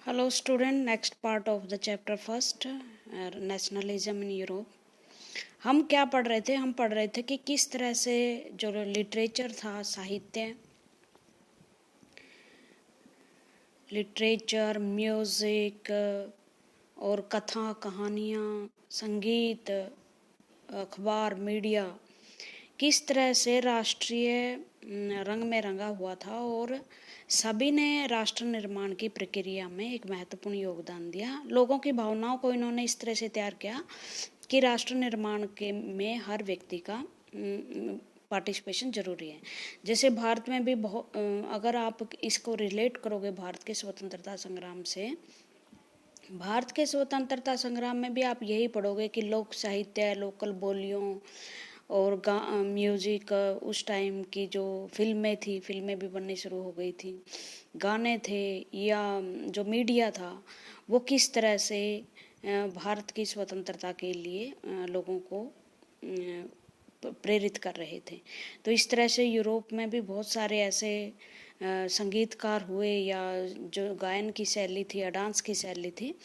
Hello student, next part of the chapter first, nationalism in Europe. हम क्या पढ़ रहे थे? हम पढ़ रहे थे कि किस तरह से जो लिटरेचर था, लिटरेचर, म्यूज़िक और कथा कहानियाँ, संगीत, अखबार, मीडिया किस तरह से राष्ट्रीय रंग में रंगा हुआ था और सभी ने राष्ट्र निर्माण की प्रक्रिया में एक महत्वपूर्ण योगदान दिया। लोगों की भावनाओं को इन्होंने इस तरह से तैयार किया कि राष्ट्र निर्माण के में हर व्यक्ति का पार्टिसिपेशन जरूरी है। जैसे भारत में भी बहुत, अगर आप इसको रिलेट करोगे भारत के स्वतंत्रता संग्राम से, भारत के स्वतंत्रता संग्राम में भी आप यही पढ़ोगे कि लोक साहित्य, लोकल बोलियों और म्यूजिक, उस टाइम की जो फिल्में भी बननी शुरू हो गई थी, गाने थे, या जो मीडिया था वो किस तरह से भारत की स्वतंत्रता के लिए लोगों को प्रेरित कर रहे थे। तो इस तरह से यूरोप में भी बहुत सारे ऐसे संगीतकार हुए या जो गायन की शैली थी या डांस की शैली थी,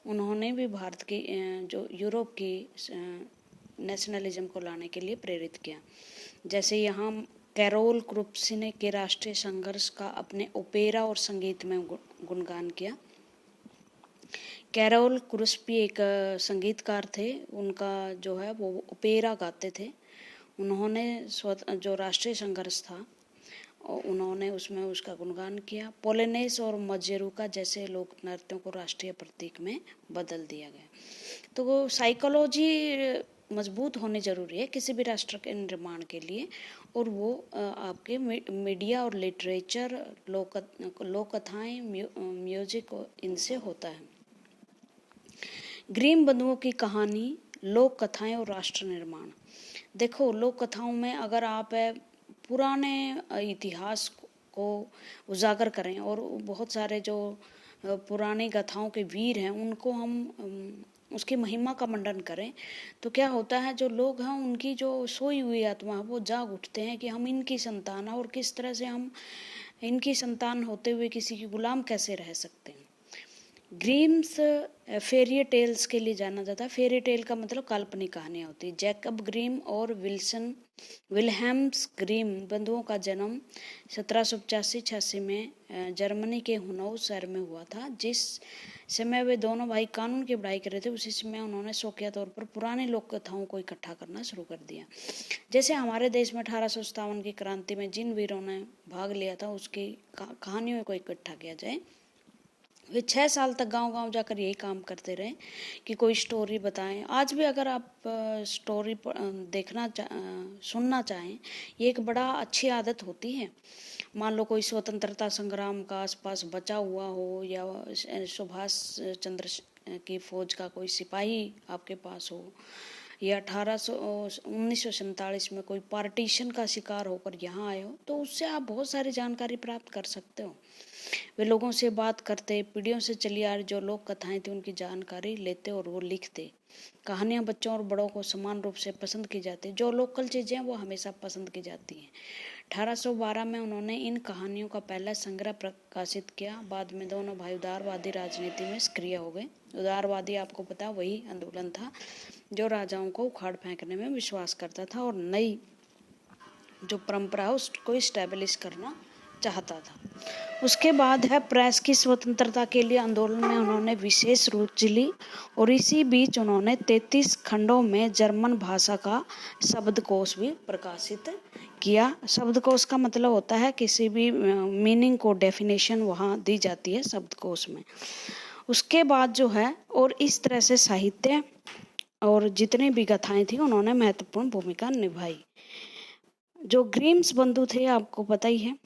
उन्होंने भी भारत की जो यूरोप की नेशनलिज्म को लाने के लिए प्रेरित किया। जैसे यहाँ कैरोल क्रुप्सिने के राष्ट्रीय संघर्ष का अपने ओपेरा और संगीत में गुणगान किया। कैरोल क्रुस्पी एक संगीतकार थे, उनका जो है वो ओपेरा गाते थे। उन्होंने जो राष्ट्रीय संघर्ष था उन्होंने उसमें उसका गुणगान किया। पोलेनेस और मजेरुका जैसे लोक नृत्यों को राष्ट्रीय प्रतीक में बदल दिया गया। तो वो साइकोलॉजी मजबूत होनी जरूरी है किसी भी राष्ट्र के निर्माण के लिए, और वो आपके मीडिया और लिटरेचर, लोक कथाएं, म्यूजिक, इनसे होता है। ग्रीम बंधुओं की कहानी, लोक कथाएं और राष्ट्र निर्माण। देखो, लोक कथाओं में अगर आप पुराने इतिहास को उजागर करें और बहुत सारे जो पुरानी गाथाओं के वीर हैं उनको हम उसकी महिमा का मंडन करें, तो क्या होता है, जो लोग हैं उनकी जो सोई हुई आत्मा वो जाग उठते हैं कि हम इनकी संतान हैं और किस तरह से हम इनकी संतान होते हुए किसी की गुलाम कैसे रह सकते हैं। ग्रीम्स फेरी टेल्स के लिए जाना जाता है। फेरी टेल का मतलब काल्पनिक कहानियाँ होती है। जैकब ग्रीम और विल्हेम्स ग्रीम बंधुओं का जन्म 1785-86 में जर्मनी के हुनौ शहर में हुआ था। जिस समय वे दोनों भाई कानून की पढ़ाई कर रहे थे, उसी समय उन्होंने शौकिया तौर पर पुरानी लोक कथाओं को इकट्ठा करना शुरू कर दिया। जैसे हमारे देश में 1857 की क्रांति में जिन वीरों ने भाग लिया था उसकी कहानियों को इकट्ठा किया जाए। वे 6 साल तक गांव-गांव जाकर यही काम करते रहे कि कोई स्टोरी बताएं। आज भी अगर आप स्टोरी सुनना चाहें, ये एक बड़ा अच्छी आदत होती है। मान लो कोई स्वतंत्रता संग्राम का आसपास बचा हुआ हो, या सुभाष चंद्र की फौज का कोई सिपाही आपके पास हो, या 1947 में कोई पार्टीशन का शिकार होकर यहाँ आए हो, तो उससे आप बहुत सारी जानकारी प्राप्त कर सकते हो। वे लोगों से बात करते, पीढ़ियों से चली आ रही जो लोक कथाएं थी उनकी जानकारी लेते और वो लिखते। कहानियां बच्चों और बड़ों को समान रूप से पसंद की जाती। जो लोकल चीज़ें हैं वो हमेशा पसंद की जाती हैं। 1812 में उन्होंने इन कहानियों का पहला संग्रह प्रकाशित किया। बाद में दोनों भाई उदारवादी राजनीति में सक्रिय हो गए। उदारवादी आपको पता वही आंदोलन था जो राजाओं को उखाड़ फेंकने में विश्वास करता था और नई जो परंपरा है उसको इस्टेब्लिश करना चाहता था। उसके बाद है प्रेस की स्वतंत्रता के लिए आंदोलन में उन्होंने विशेष रुचि ली, और इसी बीच उन्होंने 33 खंडों में जर्मन भाषा का शब्दकोश भी प्रकाशित किया। शब्दकोश का मतलब होता है किसी भी मीनिंग को डेफिनेशन वहाँ दी जाती है शब्दकोश में। उसके बाद जो है, और इस तरह से साहित्य और जितने भी गाथाएं थी उन्होंने महत्वपूर्ण भूमिका निभाई। जो ग्रीम्स बंधु थे आपको पता ही है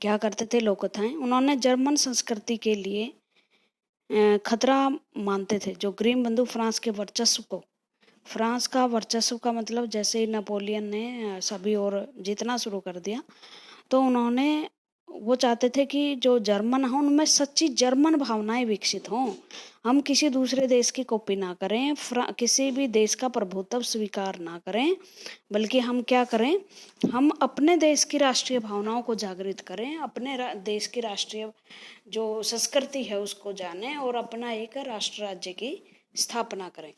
क्या करते थे लोक कथाएं। उन्होंने जर्मन संस्कृति के लिए खतरा मानते थे। जो ग्रीम बंधु फ्रांस का वर्चस्व का मतलब, जैसे ही नेपोलियन ने सभी और जीतना शुरू कर दिया, तो उन्होंने वो चाहते थे कि जो जर्मन हों उनमें सच्ची जर्मन भावनाएं विकसित हों। हम किसी दूसरे देश की कॉपी ना करें, किसी भी देश का प्रभुत्व स्वीकार ना करें, बल्कि हम क्या करें, हम अपने देश की राष्ट्रीय भावनाओं को जागृत करें, अपने देश की राष्ट्रीय जो संस्कृति है उसको जानें और अपना एक राष्ट्र राज्य की स्थापना करें।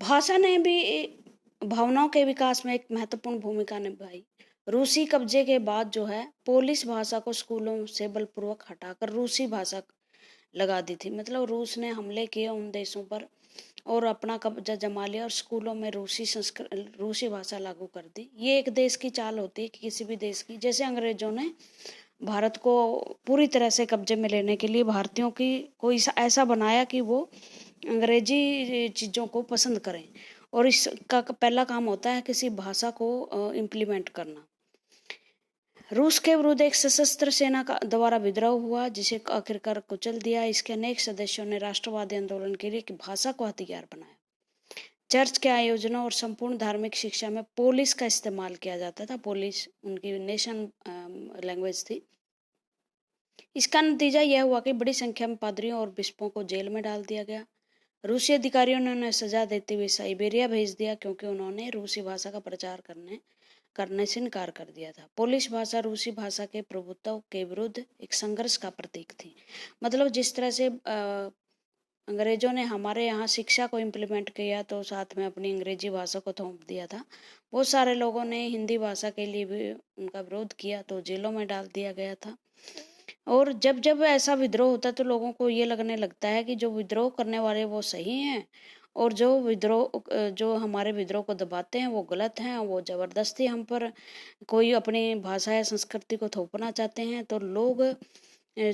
भाषा ने भी भावनाओं के विकास में एक महत्वपूर्ण भूमिका निभाई। रूसी कब्जे के बाद जो है पोलिश भाषा को स्कूलों से बलपूर्वक हटाकर रूसी भाषा लगा दी थी। मतलब रूस ने हमले किए उन देशों पर और अपना कब्जा जमा लिया और स्कूलों में रूसी भाषा लागू कर दी। ये एक देश की चाल होती है कि किसी भी देश की, जैसे अंग्रेजों ने भारत को पूरी तरह से कब्जे में लेने के लिए भारतीयों की कोई ऐसा बनाया कि वो अंग्रेजी चीज़ों को पसंद करें, और इसका पहला काम होता है किसी भाषा को इम्प्लीमेंट करना। रूस के विरुद्ध एक सशस्त्र सेना का द्वारा विद्रोह हुआ जिसे आखिरकार कुचल दिया। इसके अनेक सदस्यों ने राष्ट्रवादी आंदोलन के लिए भाषा को हथियार बनाया। चर्च के आयोजनों और संपूर्ण धार्मिक शिक्षा में पोलिश का इस्तेमाल किया जाता था। पोलिश उनकी नेशन लैंग्वेज थी। इसका नतीजा यह हुआ कि बड़ी संख्या में पादरियों और बिशपों को जेल में डाल दिया गया। रूसी अधिकारियों ने उन्हें सजा देते हुए साइबेरिया भेज दिया क्योंकि उन्होंने रूसी भाषा का प्रचार करने से इनकार कर दिया था। पोलिश भाषा रूसी भाषा के प्रभुत्व के विरुद्ध एक संघर्ष का प्रतीक थी। मतलब जिस तरह से अंग्रेजों ने हमारे यहाँ शिक्षा को इम्प्लीमेंट किया तो साथ में अपनी अंग्रेजी भाषा को थोप दिया था। बहुत सारे लोगों ने हिंदी भाषा के लिए भी उनका विरोध किया तो जेलों में डाल दिया गया था। और जब जब ऐसा विद्रोह होता है तो लोगों को ये लगने लगता है कि जो विद्रोह करने वाले वो सही हैं और जो हमारे विद्रोह को दबाते हैं वो गलत हैं, वो जबरदस्ती हम पर कोई अपनी भाषा या संस्कृति को थोपना चाहते हैं। तो लोग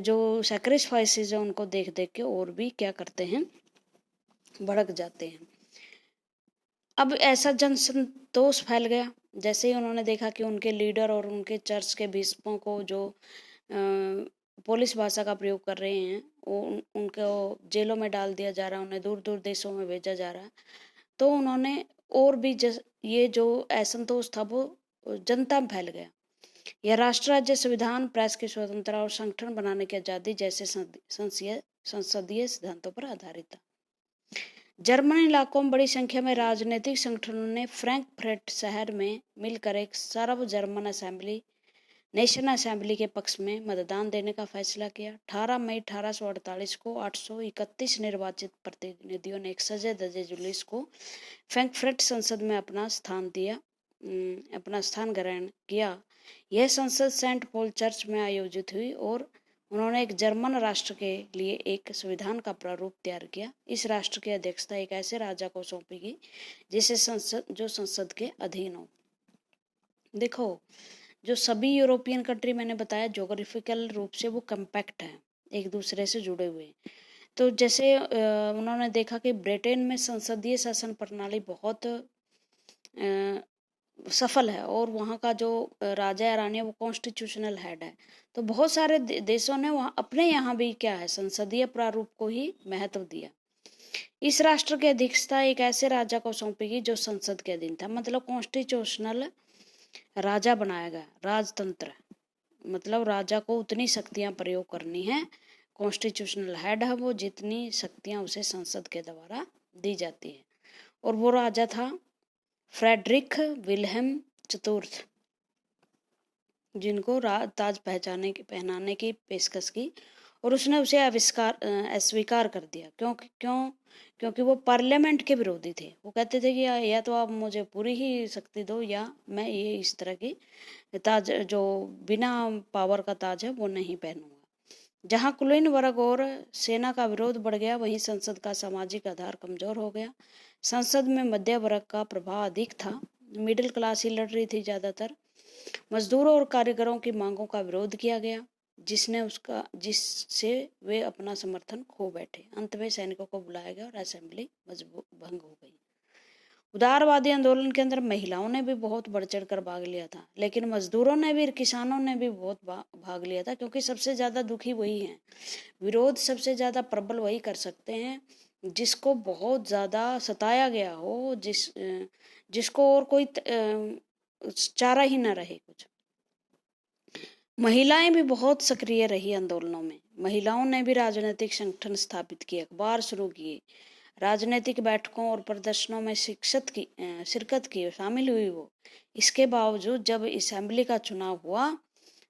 जो सैक्रिफाइसेस है उनको देख देख के और भी क्या करते हैं, भड़क जाते हैं। अब ऐसा जन संतोष फैल गया जैसे ही उन्होंने देखा कि उनके लीडर और उनके चर्च के बिशपों को जो पोलिश भाषा का प्रयोग कर रहे हैं वो उनको जेलों में डाल दिया जा रहा है, उन्हें दूर दूर देशों में भेजा जा रहा है। तो उन्होंने और भी ये जो असंतोष था वो जनता में फैल गया। यह राष्ट्र राज्य संविधान, प्रेस की स्वतंत्रता और संगठन बनाने की आजादी जैसे संसदीय सिद्धांतों पर आधारित था। जर्मन इलाकों में बड़ी संख्या में राजनीतिक संगठनों ने फ्रैंकफर्ट शहर में मिलकर एक सर्व जर्मन असेंबली, नेशनल असेंबली के पक्ष में मतदान देने का फैसला किया। 18 मई 1848 को 831 निर्वाचित प्रतिनिधियों ने एक सजे धजे जुलूस को फ्रैंकफर्ट संसद में अपना स्थान ग्रहण किया। यह संसद सेंट पॉल चर्च में आयोजित हुई और उन्होंने एक जर्मन राष्ट्र के लिए एक संविधान का प्रारूप तैयार किया। इस राष्ट्र की अध्यक्षता एक ऐसे राजा को सौंपी गई जिसे संसद के अधीन हो। देखो, जो सभी यूरोपियन कंट्री मैंने बताया ज्योग्राफिकल रूप से वो कम्पैक्ट है, एक दूसरे से जुड़े हुए। तो जैसे उन्होंने देखा कि ब्रिटेन में संसदीय शासन प्रणाली बहुत सफल है और वहाँ का जो राजा या रानी है वो कॉन्स्टिट्यूशनल हेड है। तो बहुत सारे देशों ने वहाँ अपने यहाँ भी क्या है, संसदीय प्रारूप को ही महत्व दिया। इस राष्ट्र की अध्यक्षता एक ऐसे राजा को सौंपी गई जो संसद के अधीन था। मतलब कॉन्स्टिट्यूशनल राजा बनाया गया, राजतंत्र। मतलब राजा को उतनी शक्तियां प्रयोग करनी है, कॉन्स्टिट्यूशनल हेड है वो, जितनी शक्तियां उसे संसद के द्वारा दी जाती है। और वो राजा था फ्रेडरिक विल्हेम चतुर्थ, जिनको ताज पहनाने की पेशकश की और उसने उसे अस्वीकार कर दिया। क्योंकि वो पार्लियामेंट के विरोधी थे। वो कहते थे कि या तो आप मुझे पूरी ही शक्ति दो या मैं ये इस तरह की ताज जो बिना पावर का ताज है वो नहीं पहनूंगा। जहां कुलीन वर्ग और सेना का विरोध बढ़ गया वहीं संसद का सामाजिक आधार कमजोर हो गया। संसद में मध्य वर्ग का प्रभाव अधिक था, मिडिल क्लास ही लड़ रही थी ज्यादातर। मजदूरों और कारीगरों की मांगों का विरोध किया गया जिससे वे अपना समर्थन खो बैठे। अंत में सैनिकों को बुलाया गया और असेंबली भंग हो गई। उदारवादी आंदोलन के अंदर महिलाओं ने भी बहुत बढ़ चढ़ कर भाग लिया था, लेकिन मजदूरों ने भी, किसानों ने भी बहुत भाग लिया था, क्योंकि सबसे ज्यादा दुखी वही हैं। विरोध सबसे ज्यादा प्रबल वही कर सकते हैं जिसको बहुत ज्यादा सताया गया हो, जिसको और कोई चारा ही ना रहे कुछ। महिलाएं भी बहुत सक्रिय रही आंदोलनों में। महिलाओं ने भी राजनीतिक संगठन स्थापित किए, अखबार शुरू किए, राजनीतिक बैठकों और प्रदर्शनों में शिरकत की, शामिल हुई वो। इसके बावजूद जब असेंबली का चुनाव हुआ,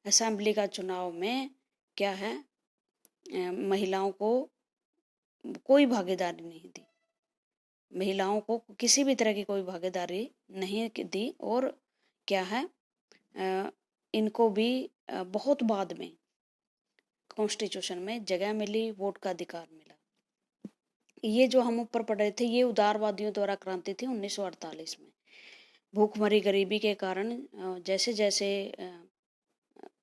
असेंबली का चुनाव में क्या है, महिलाओं को कोई भागीदारी नहीं दी, महिलाओं को किसी भी तरह की कोई भागीदारी नहीं दी। और क्या है, इनको भी बहुत बाद में कॉन्स्टिट्यूशन में जगह मिली, वोट का अधिकार मिला। ये जो हम ऊपर पढ़ रहे थे, ये उदारवादियों द्वारा क्रांति थी 1948 में। भूखमरी, गरीबी के कारण जैसे जैसे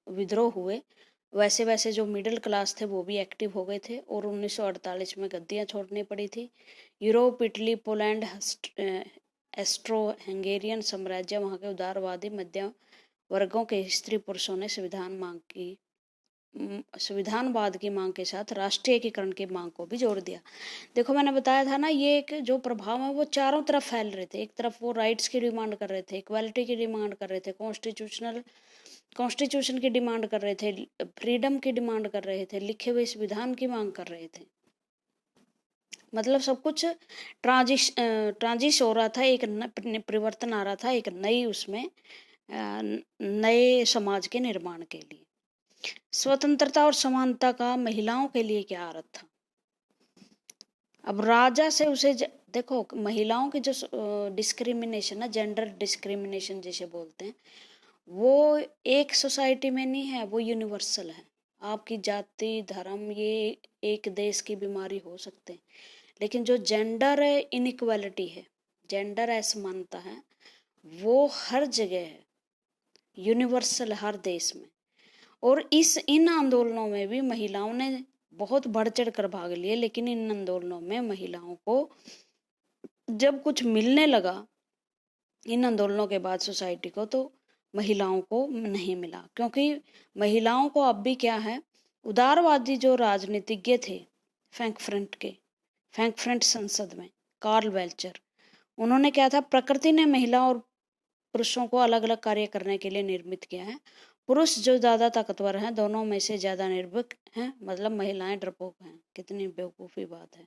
विद्रोह हुए, वैसे वैसे जो मिडिल क्लास थे वो भी एक्टिव हो गए थे और 1948 में गद्दियाँ छोड़नी पड़ी थी। Europe, Italy, Poland, astro Hungarian साम्राज्य, वहाँ के उदारवादी मध्य वर्गों के स्त्री पुरुषों ने संविधानवाद की मांग के साथ राष्ट्रीय एकीकरण की मांग को भी जोड़ दिया। देखो, मैंने बताया था ना, ये एक जो प्रभाव है वो चारों तरफ फैल रहे थे। एक तरफ वो राइट्स की डिमांड कर रहे थे, इक्वालिटी की डिमांड कर रहे थे, कॉन्स्टिट्यूशन की डिमांड कर रहे थे, फ्रीडम की डिमांड कर रहे थे, लिखे हुए संविधान की मांग कर रहे थे। मतलब सब कुछ ट्रांजिश हो रहा था, एक परिवर्तन आ रहा था, एक नई उसमें नए समाज के निर्माण के लिए। स्वतंत्रता और समानता का महिलाओं के लिए क्या अर्थ था? अब राजा से उसे देखो, महिलाओं की जो डिस्क्रिमिनेशन है, जेंडर डिस्क्रिमिनेशन जिसे बोलते हैं, वो एक सोसाइटी में नहीं है, वो यूनिवर्सल है। आपकी जाति, धर्म, ये एक देश की बीमारी हो सकते हैं, लेकिन जो जेंडर इनइक्वालिटी है, जेंडर असमानता है, वो हर जगह है, यूनिवर्सल, हर देश में। और इन आंदोलनों में भी महिलाओं ने बहुत बढ़ चढ़ कर भाग लिए, लेकिन इन आंदोलनों में महिलाओं को जब कुछ मिलने लगा इन आंदोलनों के बाद सोसाइटी को, तो महिलाओं को नहीं मिला। क्योंकि महिलाओं को अब भी क्या है, उदारवादी जो राजनीतिज्ञ थे फ्रैंकफर्ट संसद में, कार्ल वेल्चर, उन्होंने क्या था, प्रकृति ने महिला और पुरुषों को अलग अलग कार्य करने के लिए निर्मित किया है। पुरुष जो ज़्यादा ताकतवर हैं, दोनों में से ज़्यादा निर्भीक हैं, मतलब महिलाएं डरपोक हैं। कितनी बेवकूफ़ी बात है।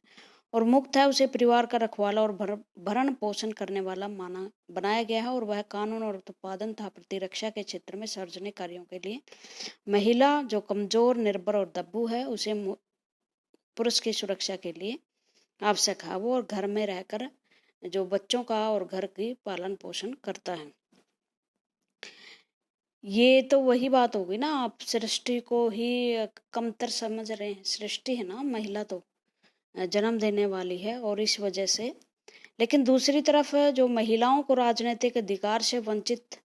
और मुक्त है, उसे परिवार का रखवाला और भरण पोषण करने वाला बनाया गया है। और वह कानून और उत्पादन तथा प्रतिरक्षा के क्षेत्र में सार्वजनिक कार्यों के लिए महिला जो कमजोर, निर्भर और दब्बू है, उसे पुरुष की सुरक्षा के लिए आवश्यक है। वो और घर में रहकर जो बच्चों का और घर की पालन पोषण करता है। ये तो वही बात होगी ना, आप सृष्टि को ही कमतर समझ रहे हैं। सृष्टि है ना, महिला तो जन्म देने वाली है, और इस वजह से। लेकिन दूसरी तरफ जो महिलाओं को राजनीतिक अधिकार से वंचित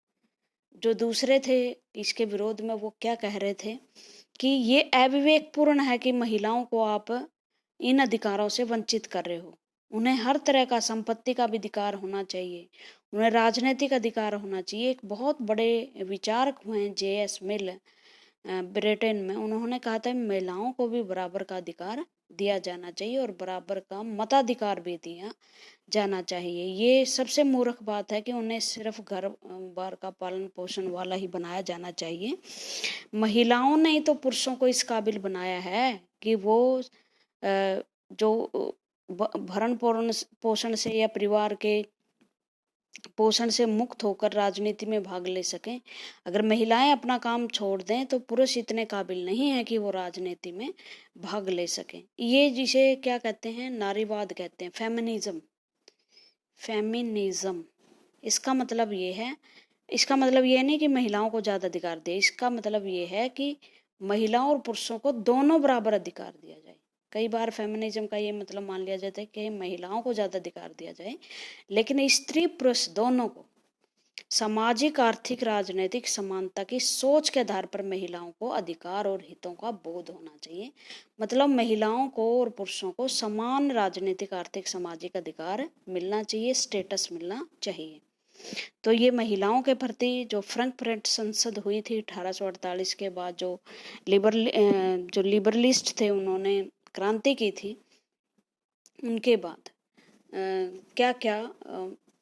जो दूसरे थे इसके विरोध में, वो क्या कह रहे थे कि ये अविवेकपूर्ण है कि महिलाओं को आप इन अधिकारों से वंचित कर रहे हो। उन्हें हर तरह का संपत्ति का भी अधिकार होना चाहिए, उन्हें राजनीतिक अधिकार होना चाहिए। एक बहुत बड़े विचारक हुए हैं J.S. मिल, ब्रिटेन में, उन्होंने कहा था महिलाओं को भी बराबर का अधिकार दिया जाना चाहिए और बराबर का मताधिकार भी दिया जाना चाहिए। ये सबसे मूर्ख बात है कि उन्हें सिर्फ घर बार का पालन पोषण वाला ही बनाया जाना चाहिए। महिलाओं ने ही तो पुरुषों को इस काबिल बनाया है कि वो जो भरण पोषण से या परिवार के पोषण से मुक्त होकर राजनीति में भाग ले सकें। अगर महिलाएं अपना काम छोड़ दें तो पुरुष इतने काबिल नहीं है कि वो राजनीति में भाग ले सकें। ये जिसे क्या कहते हैं, नारीवाद कहते हैं, फेमिनिज्म। इसका मतलब ये नहीं कि महिलाओं को ज़्यादा अधिकार दे, इसका मतलब ये है कि महिलाओं और पुरुषों को दोनों बराबर अधिकार दिया जाए। कई बार फेमिनिज्म का ये मतलब मान लिया जाता है कि महिलाओं को ज़्यादा अधिकार दिया जाए, लेकिन स्त्री पुरुष दोनों को सामाजिक, आर्थिक, राजनीतिक समानता की सोच के आधार पर महिलाओं को अधिकार और हितों का बोध होना चाहिए। मतलब महिलाओं को और पुरुषों को समान राजनीतिक, आर्थिक, सामाजिक अधिकार मिलना चाहिए, स्टेटस मिलना चाहिए। तो ये महिलाओं के प्रति जो फ्रैंकफर्ट संसद हुई थी 1848 के बाद, जो लिबरलिस्ट थे उन्होंने क्रांति की थी, उनके बाद क्या क्या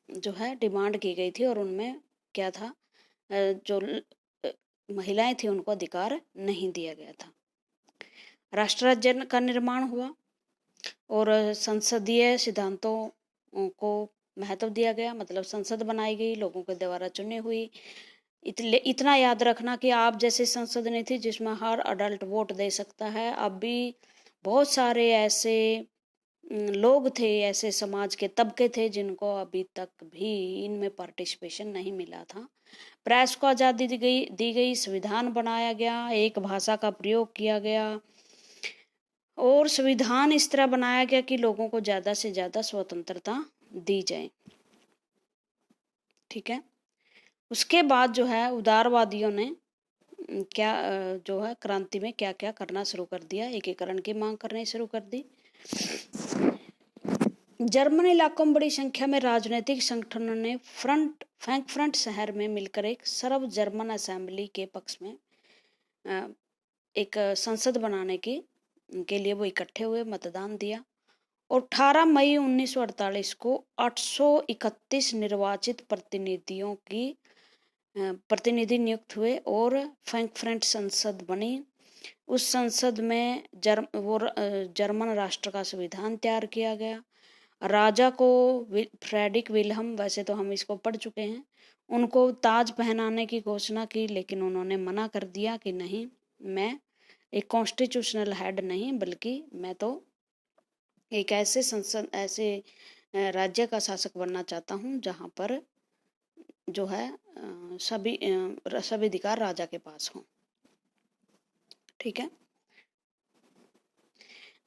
जो है डिमांड की गई थी, और उनमें क्या था, जो महिलाएं थी उनको अधिकार नहीं दिया गया था। राष्ट्र राज्य का निर्माण हुआ और संसदीय सिद्धांतों को महत्व दिया गया, मतलब संसद बनाई गई, लोगों के द्वारा चुनी हुई। इतना याद रखना कि आप जैसे संसद नहीं थी जिसमें हर अडल्ट वोट दे सकता है। अब भी बहुत सारे ऐसे लोग थे, ऐसे समाज के तबके थे जिनको अभी तक भी इनमें पार्टिसिपेशन नहीं मिला था। प्रेस को आज़ादी दी गई, संविधान बनाया गया, एक भाषा का प्रयोग किया गया और संविधान इस तरह बनाया गया कि लोगों को ज़्यादा से ज़्यादा स्वतंत्रता दी जाए। ठीक है। उसके बाद जो है उदारवादियों ने क्या जो है क्रांति में क्या क्या करना शुरू कर दिया, एकीकरण की मांग करनी शुरू कर दी। जर्मन इलाकों में बड़ी संख्या में राजनीतिक संगठनों ने फ्रैंकफर्ट शहर में मिलकर एक सर्व जर्मन असेंबली के पक्ष में एक संसद बनाने के लिए वो इकट्ठे हुए, मतदान दिया और 18 मई 1948 को 831 निर्वाचित प्रतिनिधि नियुक्त हुए और फ्रैंकफर्ट संसद बनी। उस संसद में जर्मन राष्ट्र का संविधान तैयार किया गया। राजा को फ्रेडरिक विल्हम, वैसे तो हम इसको पढ़ चुके हैं, उनको ताज पहनाने की घोषणा की, लेकिन उन्होंने मना कर दिया कि नहीं, मैं एक कॉन्स्टिट्यूशनल हेड नहीं बल्कि मैं तो एक ऐसे राज्य का शासक बनना चाहता हूँ जहाँ पर जो है सभी अधिकार राजा के पास हों। ठीक है।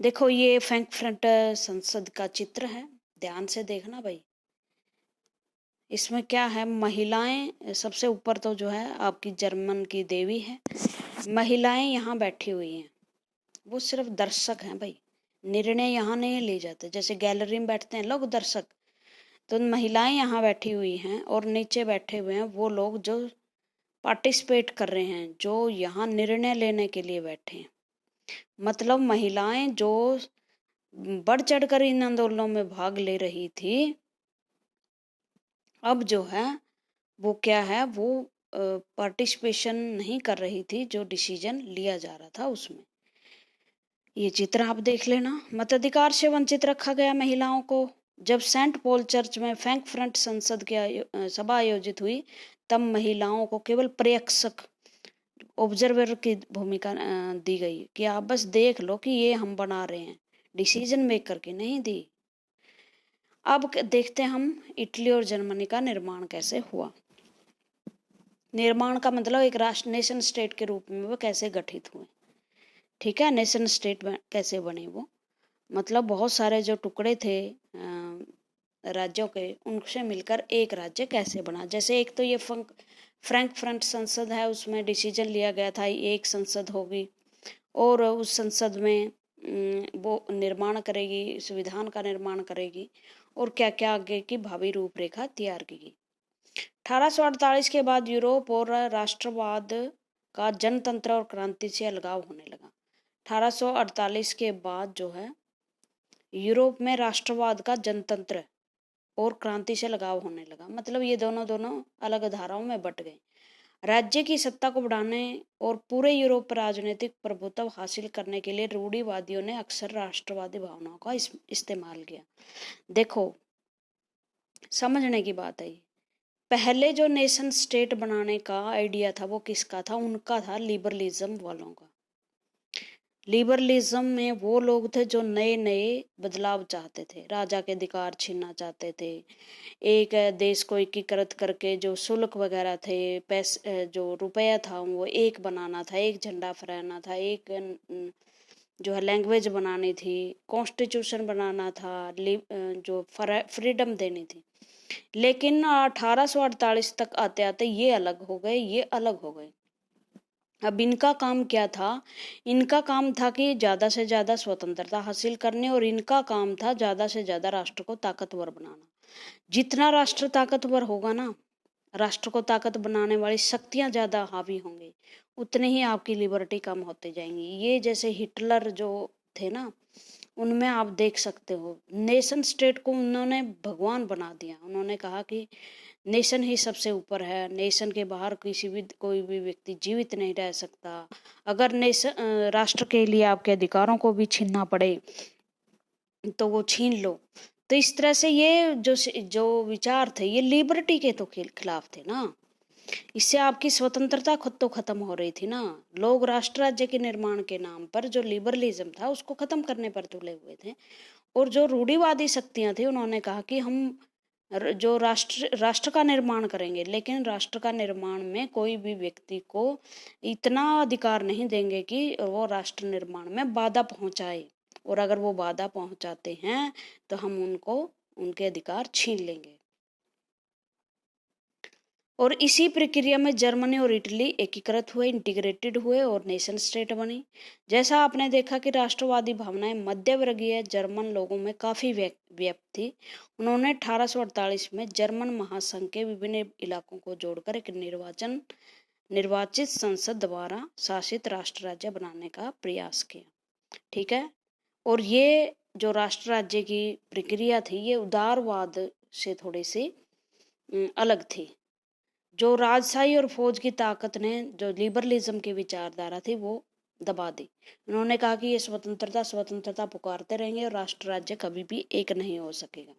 देखो ये फ्रैंकफर्ट संसद का चित्र है, ध्यान से देखना भाई। इसमें क्या है, महिलाएं सबसे ऊपर तो जो है आपकी जर्मन की देवी है, महिलाएं यहाँ बैठी हुई हैं, वो सिर्फ दर्शक हैं भाई, निर्णय यहाँ नहीं ले जाते। जैसे गैलरी में बैठते हैं लोग दर्शक, तो महिलाएं यहाँ बैठी हुई हैं और नीचे बैठे हुए हैं वो लोग जो पार्टिसिपेट कर रहे हैं, जो यहाँ निर्णय लेने के लिए बैठे हैं। मतलब महिलाएं जो बढ़ चढ़कर इन आंदोलनों में भाग ले रही थी, अब जो है वो क्या है, वो पार्टिसिपेशन नहीं कर रही थी जो डिसीजन लिया जा रहा था उसमें। ये चित्र आप देख लेना। मताधिकार से वंचित रखा गया महिलाओं को। जब सेंट पॉल चर्च में फ्रैंकफर्ट संसद की सभा आयोजित हुई, तब महिलाओं को केवल प्रेक्षक, ऑब्जर्वर की भूमिका दी गई कि आप बस देख लो कि ये हम बना रहे हैं, डिसीजन मेकर की नहीं दी। अब देखते हैं हम इटली और जर्मनी का निर्माण कैसे हुआ। निर्माण का मतलब एक राष्ट्र, नेशन स्टेट के रूप में वो कैसे गठित हुए। ठीक है, नेशन स्टेट कैसे बने वो, मतलब बहुत सारे जो टुकड़े थे राज्यों के, उनसे मिलकर एक राज्य कैसे बना। जैसे एक तो ये फ्रैंकफर्ट संसद है, उसमें डिसीजन लिया गया था एक संसद होगी और उस संसद में वो निर्माण करेगी, संविधान का निर्माण करेगी और क्या क्या आगे की भावी रूपरेखा तैयार की। 1848 के बाद यूरोप और राष्ट्रवाद का जनतंत्र और क्रांति से अलगाव होने लगा। 1848 के बाद जो है यूरोप में राष्ट्रवाद का जनतंत्र और क्रांति से लगाव होने लगा, मतलब ये दोनों अलग धाराओं में बट गए। राज्य की सत्ता को बढ़ाने और पूरे यूरोप पर राजनीतिक प्रभुत्व हासिल करने के लिए रूढ़िवादियों ने अक्सर राष्ट्रवादी भावनाओं का इस्तेमाल किया। देखो समझने की बात है, पहले जो नेशन स्टेट बनाने का आइडिया था वो किसका था, उनका था, लिबरलिज्म वालों का। लिबरलिज्म में वो लोग थे जो नए नए बदलाव चाहते थे, राजा के अधिकार छीनना चाहते थे, एक देश को एकीकृत करके जो शुल्क वगैरह थे, पैसे जो रुपया था वो एक बनाना था, एक झंडा फहराना था, एक जो है लैंग्वेज बनानी थी, कॉन्स्टिट्यूशन बनाना था, जो फ्रीडम देनी थी। लेकिन 1848 तक आते आते ये अलग हो गए। अब इनका काम क्या था, इनका काम था कि ज़्यादा से ज़्यादा स्वतंत्रता हासिल करने और इनका काम था ज़्यादा से ज़्यादा राष्ट्र को ताकतवर बनाना। जितना राष्ट्र ताकतवर होगा ना, राष्ट्र को ताकत बनाने वाली शक्तियाँ ज़्यादा हावी होंगी, उतने ही आपकी लिबर्टी कम होते जाएंगी। ये जैसे हिटलर जो थे ना, उनमें आप देख सकते हो नेशन स्टेट को उन्होंने भगवान बना दिया। उन्होंने कहा कि नेशन ही सबसे ऊपर है, नेशन के बाहर कोई भी व्यक्ति जीवित नहीं रह सकता। अगर राष्ट्र के लिए आपके अधिकारों को भी छीनना पड़े तो वो छीन लो। तो इस तरह से ये जो विचार थे ये लिबर्टी के तो खिलाफ थे ना। इससे आपकी स्वतंत्रता खुद तो खत्म हो रही थी ना। लोग राष्ट्र राज्य के निर्माण के नाम पर जो लिबरलिज्म था उसको खत्म करने पर तुले हुए थे। और जो रूढ़िवादी शक्तियां थी उन्होंने कहा कि हम जो राष्ट्र का निर्माण करेंगे, लेकिन राष्ट्र का निर्माण में कोई भी व्यक्ति को इतना अधिकार नहीं देंगे कि वो राष्ट्र निर्माण में बाधा पहुंचाए, और अगर वो बाधा पहुंचाते हैं तो हम उनके अधिकार छीन लेंगे। और इसी प्रक्रिया में जर्मनी और इटली एकीकृत हुए, इंटीग्रेटेड हुए और नेशन स्टेट बनी। जैसा आपने देखा कि राष्ट्रवादी भावनाएं मध्यवर्गीय जर्मन लोगों में काफी व्याप्त थी। उन्होंने 1848 में जर्मन महासंघ के विभिन्न इलाकों को जोड़कर एक निर्वाचित संसद द्वारा शासित राष्ट्र राज्य बनाने का प्रयास किया। ठीक है। और ये जो राष्ट्र राज्य की प्रक्रिया थी ये उदारवाद से थोड़ी सी अलग थी। जो राजशाही और फौज की ताकत ने जो लिबरलिज्म की विचारधारा थी वो दबा दी। उन्होंने कहा कि ये स्वतंत्रता पुकारते रहेंगे और राष्ट्र राज्य कभी भी एक नहीं हो सकेगा।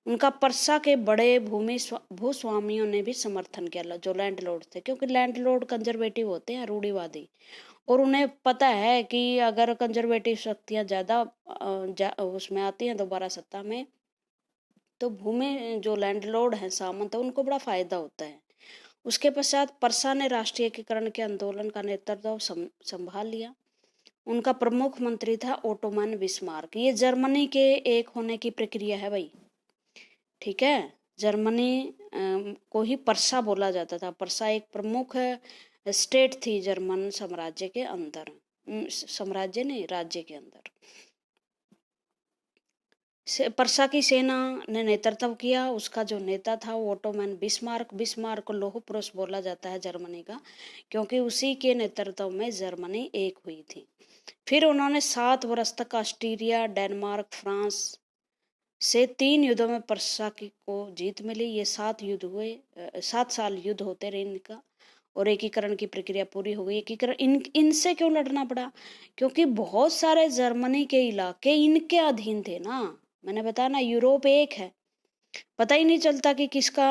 उनका पर्सा के बड़े भूस्वामियों ने भी समर्थन किया, जो लैंडलॉर्ड थे, क्योंकि लैंडलॉर्ड कंजर्वेटिव होते हैं, रूढ़िवादी, और उन्हें पता है कि अगर कंजर्वेटिव शक्तियां ज्यादा उसमें आती हैं दोबारा सत्ता में, तो भूमि जो लैंडलॉर्ड हैं, सामंत है, उनको बड़ा फायदा होता है। उसके पश्चात पर्सा ने राष्ट्रीय एकीकरण के आंदोलन का नेतृत्व संभाल लिया। उनका प्रमुख मंत्री था ओटोमन बिस्मार्क। ये जर्मनी के एक होने की प्रक्रिया है भाई। ठीक है। जर्मनी को ही पर्सा बोला जाता था। पर्सा एक प्रमुख स्टेट थी जर्मन साम्राज्य के अंदर, साम्राज्य नहीं, राज्य के अंदर। पर्सा की सेना ने नेतृत्व किया। उसका जो नेता था वो ओटोमन बिस्मार्क को लौह पुरुष बोला जाता है जर्मनी का, क्योंकि उसी के नेतृत्व में जर्मनी एक हुई थी। फिर उन्होंने 7 वर्ष तक ऑस्ट्रिया, डेनमार्क, फ्रांस से 3 युद्धों में पर्सा को जीत मिली। ये 7 युद्ध हुए, 7 साल युद्ध होते रहे इनका, और एकीकरण की प्रक्रिया पूरी हो गई। एकीकरण इनसे क्यों लड़ना पड़ा? क्योंकि बहुत सारे जर्मनी के इलाके इनके अधीन थे ना। मैंने बताया ना, यूरोप एक है, पता ही नहीं चलता कि किसका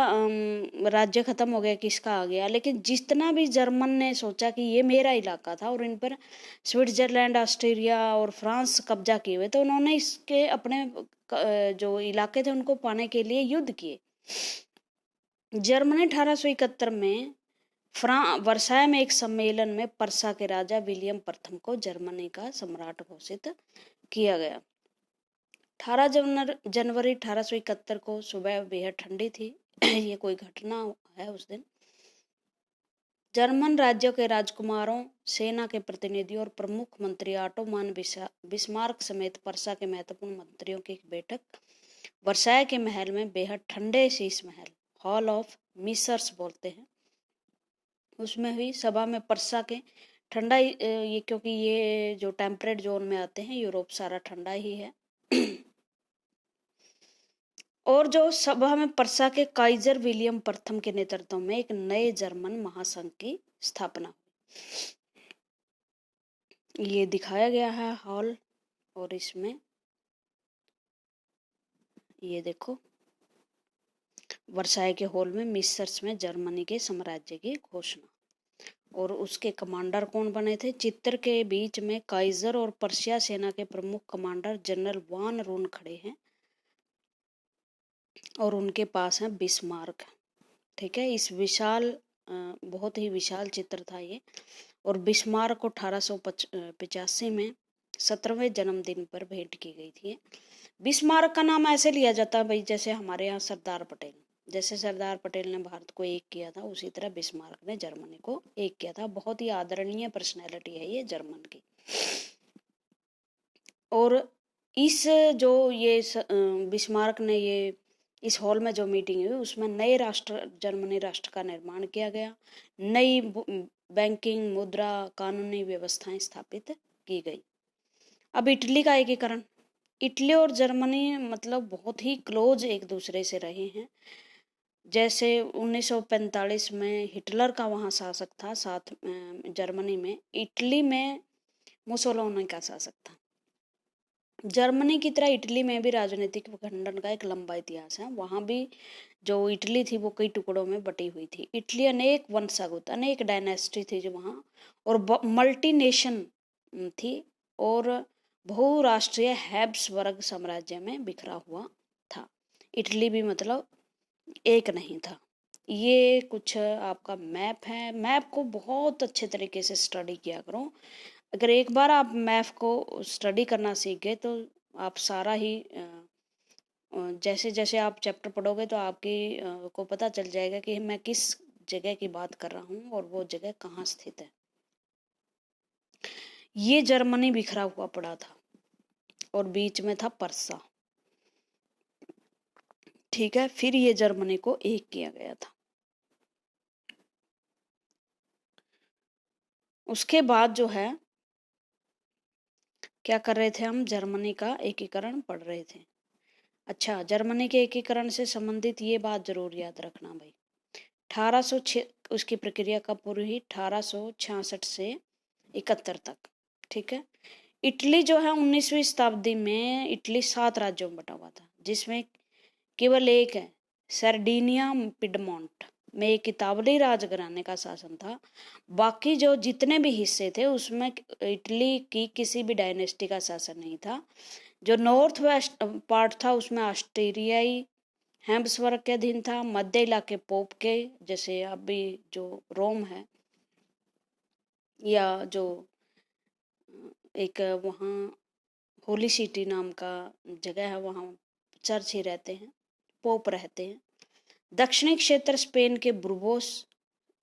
राज्य खत्म हो गया, किसका आ गया। लेकिन जितना भी जर्मन ने सोचा कि ये मेरा इलाका था और इन पर स्विट्जरलैंड, ऑस्ट्रेलिया और फ्रांस कब्जा किए हुए, तो उन्होंने इसके अपने जो इलाके थे उनको पाने के लिए युद्ध किए। जर्मनी 1871 में वर्साय में एक सम्मेलन में पर्सा के राजा विलियम प्रथम को जर्मनी का सम्राट घोषित किया गया। 18 जनवरी 1871 को सुबह बेहद ठंडी थी। ये कोई घटना है उस दिन। जर्मन राज्यों के राजकुमारों, सेना के प्रतिनिधियों और प्रमुख मंत्री ऑटोमन बिस्मार्क समेत पर्सा के महत्वपूर्ण मंत्रियों की एक बैठक वर्साय के महल में, बेहद ठंडे Sheesh Mahal, hall of Mrs बोलते हैं, उसमें हुई। सभा में पर्सा के ठंडा, ये क्योंकि ये जो टेम्परेट जोन में आते हैं, यूरोप सारा ठंडा ही है। और जो सभा में पर्सा के काइजर विलियम प्रथम के नेतृत्व में एक नए जर्मन महासंघ की स्थापना। ये दिखाया गया है हॉल, और इसमें ये देखो वर्साय के हॉल में मिसर्स में जर्मनी के साम्राज्य की घोषणा। और उसके कमांडर कौन बने थे? चित्र के बीच में काइजर और पर्शिया सेना के प्रमुख कमांडर जनरल वान रून खड़े हैं, और उनके पास है बिस्मार्क। ठीक है। इस विशाल, बहुत ही विशाल चित्र था ये। और बिस्मार्क को 1885 में 17वें जन्मदिन पर भेंट की गई थी। बिस्मार्क का नाम ऐसे लिया जाता है भाई, जैसे हमारे यहाँ सरदार पटेल, जैसे सरदार पटेल ने भारत को एक किया था, उसी तरह बिस्मार्क ने जर्मनी को एक किया था। बहुत ही आदरणीय पर्सनैलिटी है ये जर्मन की। और इस जो ये बिस्मार्क ने ये इस हॉल में जो मीटिंग हुई उसमें नए जर्मनी राष्ट्र का निर्माण किया गया। नई बैंकिंग, मुद्रा, कानूनी व्यवस्थाएं स्थापित की गई। अब इटली का एकीकरण। इटली और जर्मनी मतलब बहुत ही क्लोज एक दूसरे से रहे हैं। जैसे 1945 में हिटलर का वहाँ शासक था, साथ जर्मनी में, इटली में मुसोलिनी का शासक था। जर्मनी की तरह इटली में भी राजनीतिक विखंडन का एक लंबा इतिहास है। वहाँ भी जो इटली थी वो कई टुकड़ों में बटी हुई थी। इटली अनेक वंशागत, अनेक डायनेस्टी थी जो वहाँ, और मल्टी नेशन थी, और बहुराष्ट्रीय हैब्सबर्ग साम्राज्य में बिखरा हुआ था। इटली भी मतलब एक नहीं था। ये कुछ आपका मैप है। मैप को बहुत अच्छे तरीके से स्टडी किया करो। अगर एक बार आप मैप को स्टडी करना सीख गए तो आप सारा ही जैसे जैसे आप चैप्टर पढ़ोगे तो आपकी को पता चल जाएगा कि मैं किस जगह की बात कर रहा हूँ और वो जगह कहाँ स्थित है। ये जर्मनी बिखरा हुआ पड़ा था और बीच में था परसा। ठीक है, फिर ये जर्मनी को एक किया गया था। उसके बाद जो है क्या कर रहे थे हम, जर्मनी का एकीकरण पढ़ रहे थे। अच्छा, जर्मनी के एकीकरण से संबंधित ये बात जरूर याद रखना भाई। 1806 उसकी प्रक्रिया कब पूरी हुई, 1866 से 71 तक। ठीक है। इटली जो है 19वीं शताब्दी में इटली 7 राज्यों में बटा हुआ था, जिसमें केवल एक है सर्डिनिया पिडमोंट में एक इतावली राजघराने का शासन था। बाकी जो जितने भी हिस्से थे उसमें इटली की किसी भी डायनेस्टी का शासन नहीं था। जो नॉर्थ वेस्ट पार्ट था उसमें ऑस्ट्रियाई हैब्सबर्ग के अधीन था। मध्य इलाके पोप के, जैसे अभी जो रोम है, या जो एक वहाँ होली सिटी नाम का जगह है, वहाँ चर्च ही रहते हैं, पोप रहते हैं। दक्षिणी क्षेत्र स्पेन के बुर्गोस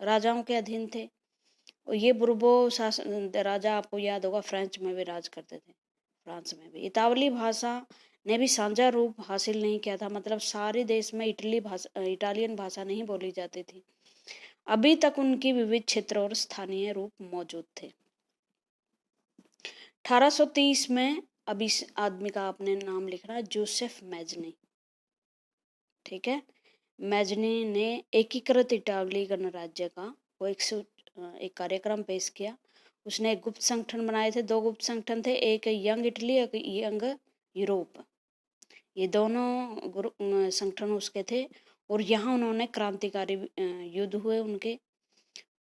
राजाओं के अधीन थे। और ये बुर्गो शासन राजा आपको याद होगा फ्रेंच में भी राज करते थे, फ्रांस में भी। इतावली भाषा ने भी साझा रूप हासिल नहीं किया था, मतलब सारे देश में इटालियन भाषा नहीं बोली जाती थी। अभी तक उनकी विविध क्षेत्र और स्थानीय रूप मौजूद थे। 1830 में, अब इस आदमी का आपने नाम लिखना, जोसेफ मैजनी। ठीक है। मैजनी ने एकीकृत इटावली गणराज्य का वो एक कार्यक्रम पेश किया। उसने एक गुप्त संगठन बनाए थे, 2 गुप्त संगठन थे, एक यंग इटली, एक यंग यूरोप। ये दोनों संगठन उसके थे। और यहाँ उन्होंने क्रांतिकारी युद्ध हुए उनके,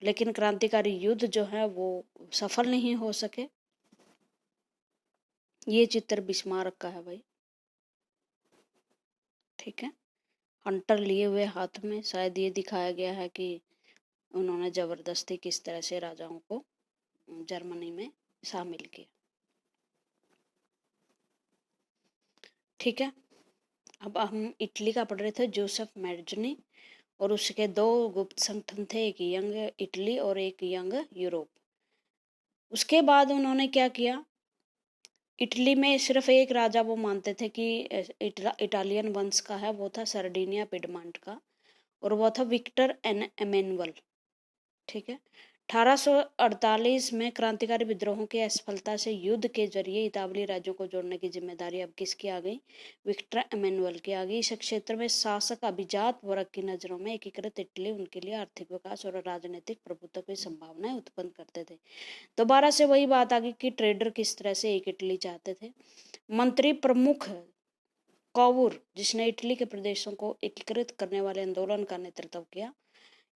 लेकिन क्रांतिकारी युद्ध जो है वो सफल नहीं हो सके। ये चित्र बिस्मार्क का है भाई। ठीक है, हंटर लिए हुए हाथ में, शायद ये दिखाया गया है कि उन्होंने जबरदस्ती किस तरह से राजाओं को जर्मनी में शामिल किया। ठीक है, अब हम इटली का पढ़ रहे थे, जोसेफ मैजनी, और उसके 2 गुप्त संगठन थे, एक यंग इटली और एक यंग यूरोप। उसके बाद उन्होंने क्या किया, इटली में सिर्फ एक राजा वो मानते थे कि इटालियन वंश का है, वो था सर्डिनिया पिडमांट का, और वो था विक्टर एमेनुअल। ठीक है। 1848 में क्रांतिकारी विद्रोहों की असफलता से युद्ध के जरिए इतावली राज्यों को जोड़ने की जिम्मेदारी अब किसकी आ गई, विक्टर एमेनुअल की आ गई। इस क्षेत्र में शासक अभिजात वर्ग की नजरों में एकीकृत इटली उनके लिए आर्थिक विकास और राजनीतिक प्रभुत्व की संभावनाएं उत्पन्न करते थे। दोबारा से वही बात आ गई कि ट्रेडर किस तरह से एक इटली चाहते थे। मंत्री प्रमुख कॉवूर, जिसने इटली के प्रदेशों को एकीकृत करने वाले आंदोलन का नेतृत्व किया।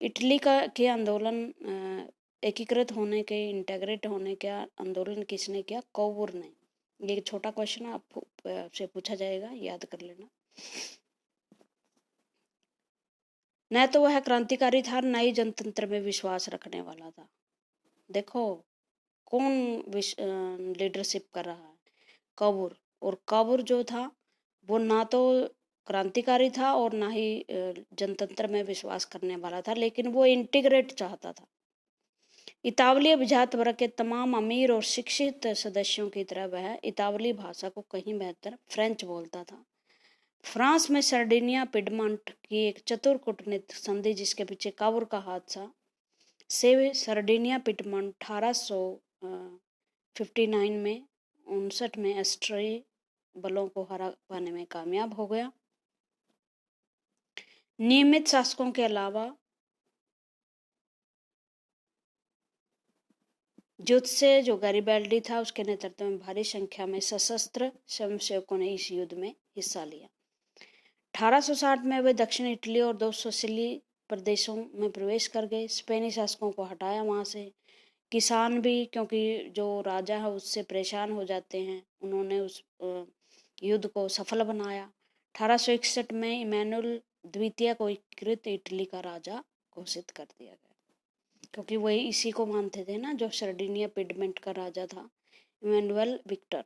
इटली का के आंदोलन एकीकृत होने के, इंटेग्रेट होने का आंदोलन किसने किया, कॉवूर ने। ये छोटा क्वेश्चन आपसे पूछा जाएगा, याद कर लेना। न तो वह क्रांतिकारी था, न ही जनतंत्र में विश्वास रखने वाला था। देखो कौन लीडरशिप कर रहा है, कॉवूर। और कॉवूर जो था वो ना तो क्रांतिकारी था और ना ही जनतंत्र में विश्वास करने वाला था, लेकिन वो इंटीग्रेट चाहता था। इतावली अभिजात वर्ग के तमाम अमीर और शिक्षित सदस्यों की तरह वह इतावली भाषा को कहीं बेहतर फ्रेंच बोलता था। फ्रांस में सर्डिनिया पिडमंट की एक चतुर कूटनीतिक संधि, जिसके पीछे कावूर का हाथ था, से सर्डिनिया पिडमंट 1859 में 59 में ऑस्ट्रियाई बलों को हरा पाने में कामयाब हो गया। नियमित शासकों के अलावा युद्ध से जो गैरिबाल्डी था उसके नेतृत्व में भारी संख्या में सशस्त्र स्वयंसेवकों ने इस युद्ध में हिस्सा लिया। 1860 में वे दक्षिण इटली और 2 सिसिली प्रदेशों में प्रवेश कर गए। स्पेनी शासकों को हटाया वहां से। किसान भी, क्योंकि जो राजा है उससे परेशान हो जाते हैं, उन्होंने उस युद्ध को सफल बनाया। 1861 में इमैनुअल द्वितीय को एकीकृत इटली का राजा घोषित कर दिया गया, क्योंकि वही इसी को मानते थे ना, जो सर्डिनिया पिडमेंट का राजा था, इमैनुअल विक्टर।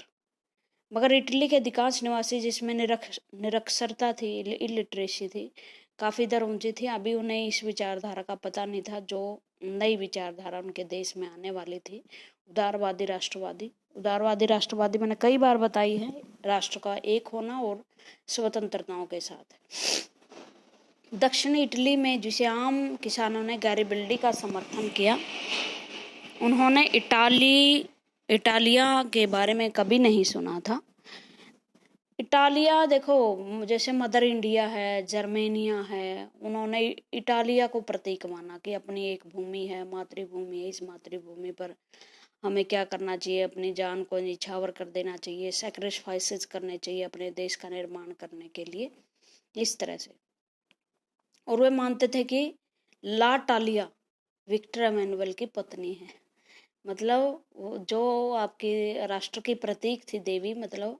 मगर इटली के अधिकांश निवासी, जिसमें निरक्षरता थी, इलिटरेसी थी, काफ़ी दर ऊंची थी, अभी उन्हें इस विचारधारा का पता नहीं था जो नई विचारधारा उनके देश में आने वाली थी, उदारवादी राष्ट्रवादी। उदारवादी राष्ट्रवादी मैंने कई बार बताई है, राष्ट्र का एक होना और स्वतंत्रताओं के साथ। दक्षिणी इटली में जिसे आम किसानों ने गैरिबल्डी का समर्थन किया, उन्होंने इटालिया के बारे में कभी नहीं सुना था। इटालिया देखो, जैसे मदर इंडिया है, जर्मेनिया है, उन्होंने इटालिया को प्रतीक माना कि अपनी एक भूमि है, मातृभूमि है, इस मातृभूमि पर हमें क्या करना चाहिए, अपनी जान को निछावर कर देना चाहिए, सैक्रिफाइसेस करने चाहिए अपने देश का निर्माण करने के लिए, इस तरह से। और वे मानते थे कि ला टालिया विक्टर एमेनुअल की पत्नी है, मतलब जो आपकी राष्ट्र की प्रतीक थी देवी, मतलब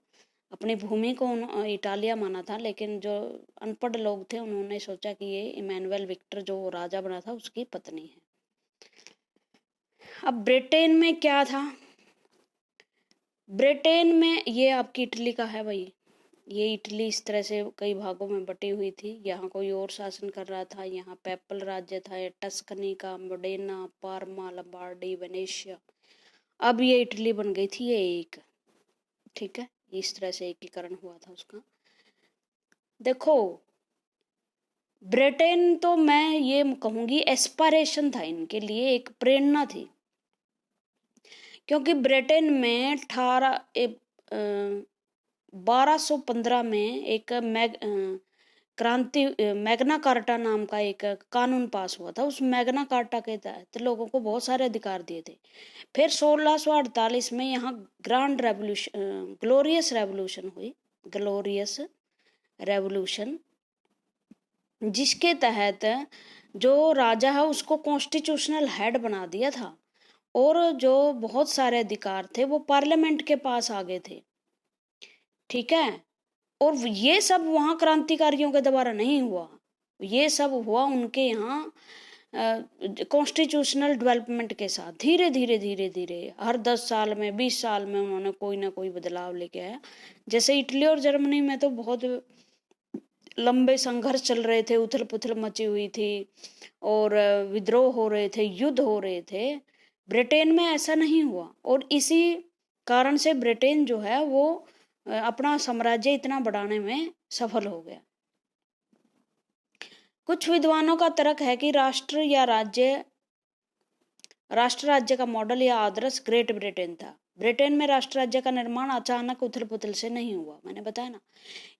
अपनी भूमि को इटालिया माना था, लेकिन जो अनपढ़ लोग थे उन्होंने सोचा कि ये इमैनुअल विक्टर जो राजा बना था उसकी पत्नी है। अब ब्रिटेन में क्या था? ब्रिटेन में ये आपकी इटली का है भाई, ये इटली इस तरह से कई भागों में बटी हुई थी। यहाँ कोई और शासन कर रहा था, यहाँ पेपल राज्य था, टस्कनी का, मोडेना, पार्मा, लंबार्डी, वेनेशिया। अब ये इटली बन गई थी ये एक, ठीक है, इस तरह से एकीकरण हुआ था उसका। देखो, ब्रिटेन तो मैं ये कहूंगी एस्पायरेशन था इनके लिए, एक प्रेरणा थी, क्योंकि ब्रिटेन में 1215 में एक क्रांति, मैग्ना कार्टा नाम का एक कानून पास हुआ था। उस मैग्ना कार्टा के तहत लोगों को बहुत सारे अधिकार दिए थे। फिर 1648 में यहाँ ग्रांड रेवोल्यूशन, ग्लोरियस रेवोल्यूशन हुई, ग्लोरियस रेवोल्यूशन, जिसके तहत जो राजा है उसको कॉन्स्टिट्यूशनल हेड बना दिया था, और जो बहुत सारे अधिकार थे वो पार्लियामेंट के पास आ गए थे, ठीक है। और ये सब वहाँ क्रांतिकारियों के द्वारा नहीं हुआ, ये सब हुआ उनके यहाँ कॉन्स्टिट्यूशनल डेवलपमेंट के साथ। धीरे धीरे धीरे धीरे हर 10 साल में, 20 साल में उन्होंने कोई ना कोई बदलाव लेके आया। जैसे इटली और जर्मनी में तो बहुत लंबे संघर्ष चल रहे थे, उथल पुथल मची हुई थी, और विद्रोह हो रहे थे, युद्ध हो रहे थे। ब्रिटेन में ऐसा नहीं हुआ, और इसी कारण से ब्रिटेन जो है वो अपना साम्राज्य इतना बढ़ाने में सफल हो गया। कुछ विद्वानों का तर्क है कि राष्ट्र राज्य का मॉडल या आदर्श ग्रेट ब्रिटेन था। ब्रिटेन में राष्ट्र राज्य का निर्माण अचानक उथल पुथल से नहीं हुआ, मैंने बताया ना।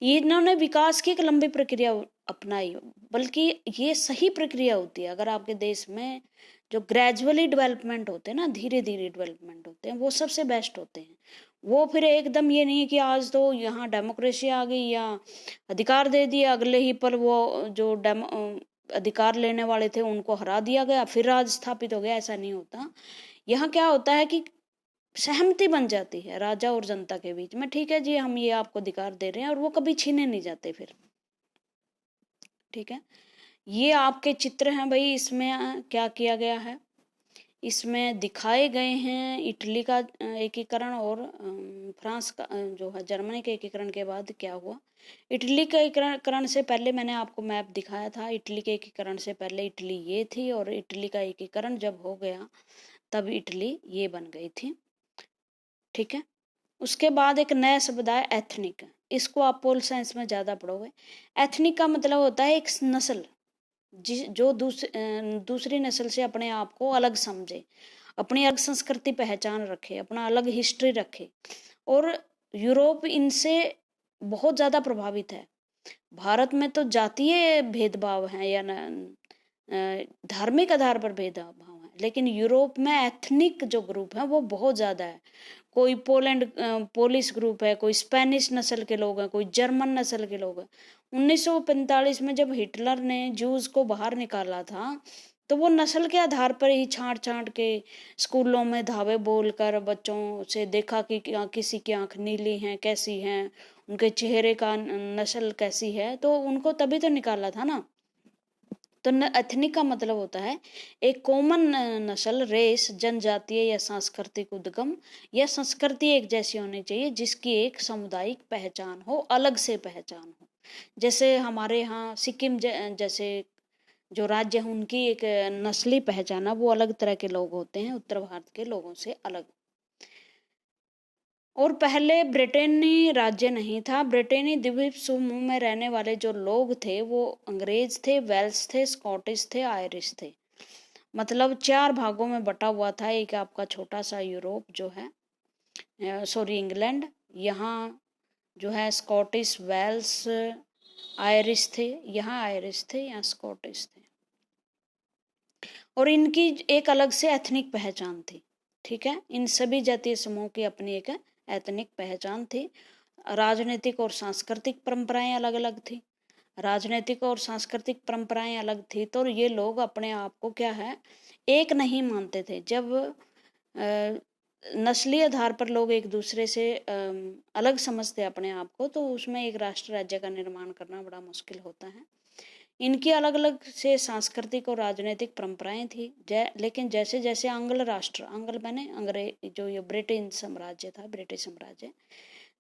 इन्होंने विकास की एक लंबी प्रक्रिया अपनाई, बल्कि ये सही प्रक्रिया होती है। अगर आपके देश में जो ग्रेजुअली डेवलपमेंट होते हैं ना, धीरे धीरे डेवलपमेंट होते हैं, वो सबसे बेस्ट होते हैं। वो फिर एकदम ये नहीं कि आज तो यहाँ डेमोक्रेसी आ गई या अधिकार दे दिया, अगले ही पल वो जो अधिकार लेने वाले थे उनको हरा दिया गया, फिर राज स्थापित हो गया, ऐसा नहीं होता। यहाँ क्या होता है कि सहमति बन जाती है राजा और जनता के बीच में, ठीक है जी, हम ये आपको अधिकार दे रहे हैं, और वो कभी छीने नहीं जाते फिर, ठीक है। ये आपके चित्र हैं भाई, इसमें क्या किया गया है, इसमें दिखाए गए हैं इटली का एकीकरण और फ्रांस का, जो है जर्मनी के एकीकरण के बाद क्या हुआ। इटली के एकीकरण से पहले मैंने आपको मैप दिखाया था, इटली के एकीकरण से पहले इटली ये थी, और इटली का एकीकरण जब हो गया तब इटली ये बन गई थी, ठीक है। उसके बाद एक नया शब्द आया एथनिक, इसको आप पोल साइंस में ज़्यादा पढ़ोगे। एथनिक का मतलब होता है एक नस्ल जो दूसरी नस्ल से अपने आप को अलग समझे, अपनी अलग संस्कृति पहचान रखे, अपना अलग हिस्ट्री रखे। और यूरोप इनसे बहुत ज़्यादा प्रभावित है। भारत में तो जातीय भेदभाव है या धार्मिक आधार पर भेदभाव है, लेकिन यूरोप में एथनिक जो ग्रुप है वो बहुत ज्यादा है। कोई पोलिश ग्रुप है, कोई स्पेनिश नस्ल के लोग हैं, कोई जर्मन नस्ल के लोग हैं। 1945 में जब हिटलर ने जूस को बाहर निकाला था, तो वो नस्ल के आधार पर ही छांट छांट के स्कूलों में धावे बोलकर बच्चों से देखा कि किसी की आंख नीली है, कैसी है, उनके चेहरे का नस्ल कैसी है, तो उनको तभी तो निकाला था ना। तो एथनिक का मतलब होता है एक कॉमन नस्ल, रेस, जनजातीय या सांस्कृतिक उद्गम या संस्कृति एक जैसी होनी चाहिए जिसकी एक सामुदायिक पहचान हो, अलग से पहचान हो। जैसे हमारे यहाँ सिक्किम जैसे जो राज्य है उनकी एक नस्ली पहचान है, वो अलग तरह के लोग होते हैं उत्तर भारत के लोगों से अलग। और पहले ब्रिटेनी राज्य नहीं था। ब्रिटेनी द्वीप समूह में रहने वाले जो लोग थे वो अंग्रेज थे, वेल्स थे, स्कॉटिश थे, आयरिश थे। मतलब 4 भागों में बटा हुआ था। एक आपका छोटा सा यूरोप जो है, सॉरी इंग्लैंड, यहाँ जो है स्कॉटिश, वेल्स, आयरिश थे, यहाँ आयरिश थे, यहाँ स्कॉटिश थे। और इनकी एक अलग से एथनिक पहचान थी। ठीक है, इन सभी जातीय समूह की अपनी एक एथनिक पहचान थी। राजनीतिक और सांस्कृतिक परंपराएं अलग अलग थी। राजनीतिक और सांस्कृतिक परंपराएं अलग थी, तो ये लोग अपने आप को क्या है, एक नहीं मानते थे। जब नस्ली आधार पर लोग एक दूसरे से अलग समझते अपने आप को, तो उसमें एक राष्ट्र राज्य का निर्माण करना बड़ा मुश्किल होता है। इनकी अलग अलग से सांस्कृतिक और राजनीतिक परंपराएं थी। लेकिन जैसे जैसे आंग्ल राष्ट्र, आंग्ल मैंने अंग्रेज, जो ये ब्रिटेन साम्राज्य था, ब्रिटिश साम्राज्य,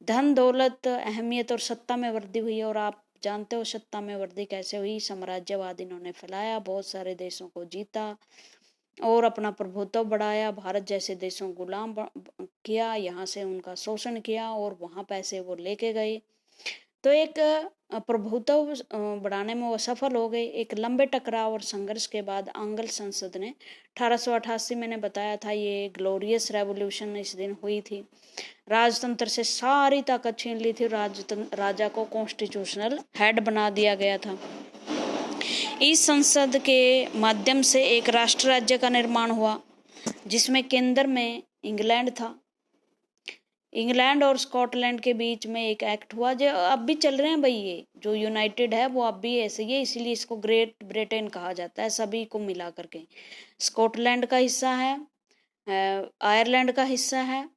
धन दौलत, अहमियत और सत्ता में वृद्धि हुई। और आप जानते हो सत्ता में वृद्धि कैसे हुई। साम्राज्यवाद इन्होंने फैलाया, बहुत सारे देशों को जीता और अपना प्रभुत्व बढ़ाया। भारत जैसे देशों को गुलाम किया, यहाँ से उनका शोषण किया और वहाँ पैसे वो लेके गए। तो एक प्रभुत्व बढ़ाने में वो सफल हो गए। एक लंबे टकराव और संघर्ष के बाद आंग्ल संसद ने 1888, मैंने बताया था, ये ग्लोरियस रेवोल्यूशन इस दिन हुई थी। राजतंत्र से सारी ताकत छीन ली थी। राजा को कॉन्स्टिट्यूशनल हेड बना दिया गया था। इस संसद के माध्यम से एक राष्ट्र राज्य का निर्माण हुआ जिसमें केंद्र में इंग्लैंड था। इंग्लैंड और स्कॉटलैंड के बीच में एक एक्ट हुआ जो अब भी चल रहे हैं भाई। ये जो यूनाइटेड है वो अब भी ऐसे ही है, इसीलिए इसको ग्रेट ब्रिटेन कहा जाता है सभी को मिला करके। स्कॉटलैंड का हिस्सा है, आयरलैंड का हिस्सा है,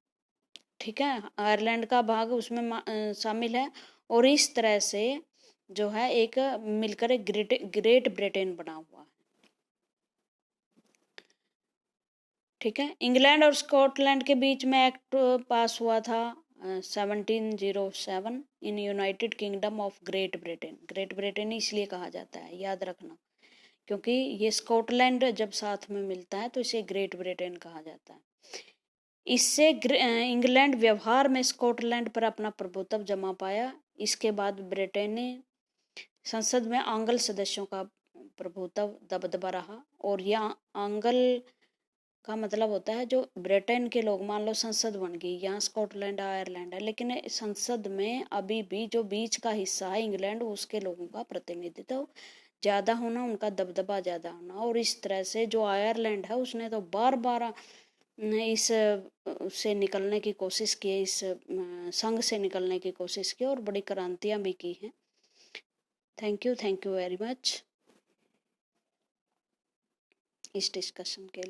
ठीक है, आयरलैंड का भाग उसमें शामिल है। और इस तरह से जो है एक मिलकर एक ग्रेट ब्रिटेन बना हुआ है। ठीक है, इंग्लैंड और स्कॉटलैंड के बीच में एक्ट पास हुआ था 1707 in United kingdom of great Britain. Great Britain इसलिए कहा जाता है, याद रखना, क्योंकि ये स्कॉटलैंड जब साथ में मिलता है तो इसे ग्रेट ब्रिटेन कहा जाता है। इससे इंग्लैंड व्यवहार में स्कॉटलैंड पर अपना प्रभुत्व जमा पाया। इसके बाद ब्रिटेनी संसद में आंग्ल सदस्यों का प्रभुत्व दबदबा रहा। और यह आंग्ल का मतलब होता है जो ब्रिटेन के लोग, मान लो संसद बन गई, यहाँ स्कॉटलैंड आयरलैंड है, लेकिन संसद में अभी भी जो बीच का हिस्सा है इंग्लैंड, उसके लोगों का प्रतिनिधित्व ज़्यादा होना, उनका दबदबा ज़्यादा होना। और इस तरह से जो आयरलैंड है उसने तो बार बार इस से निकलने की कोशिश की, इस संघ से निकलने की कोशिश की और बड़ी क्रांतियाँ भी की हैं। थैंक यू वेरी मच इस डिस्कशन के लिए।